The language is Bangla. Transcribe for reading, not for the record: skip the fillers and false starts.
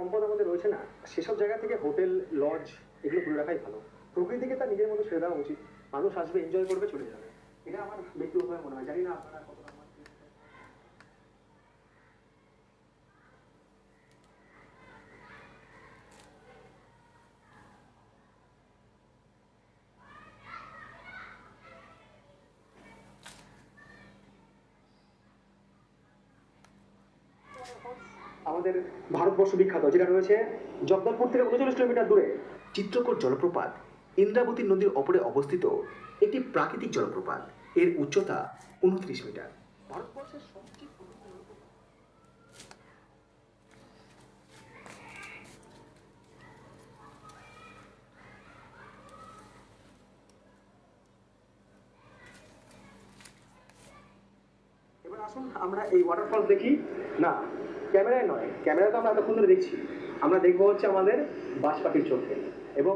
সম্পদ আমাদের রয়েছে না, সেসব জায়গা থেকে হোটেল, লজ এগুলো খুলে রাখাই ভালো। প্রকৃতিকে তার নিজের মতো ছেড়ে দেওয়া উচিত। মানুষ আসবে, এনজয় করবে, চলে যাবে। এটা আমার ব্যক্তিগতভাবে মনে হয়। জানি না আপনারা কতটা আমার আমাদের ভারতবর্ষ বিখ্যাত, যেটা রয়েছে জগদলপুর থেকে ৩৯ কিলোমিটার দূরে। চিত্রকূট জলপ্রপাত ইন্দ্রাবতী নদীর ওপরে অবস্থিত একটি প্রাকৃতিক জলপ্রপাত। এর উচ্চতা ২৯ মিটার। ভারতবর্ষের সবচেয়ে পুরনো জলপ্রপাত। এবার আসুন আমরা এই ওয়াটারফল দেখি। না, ক্যামেরায় নয়, ক্যামেরা তো আমরা এতক্ষণ ধরে দেখছি। আমরা দেখবো হচ্ছে আমাদের বাজ পাখির চোখে। এবং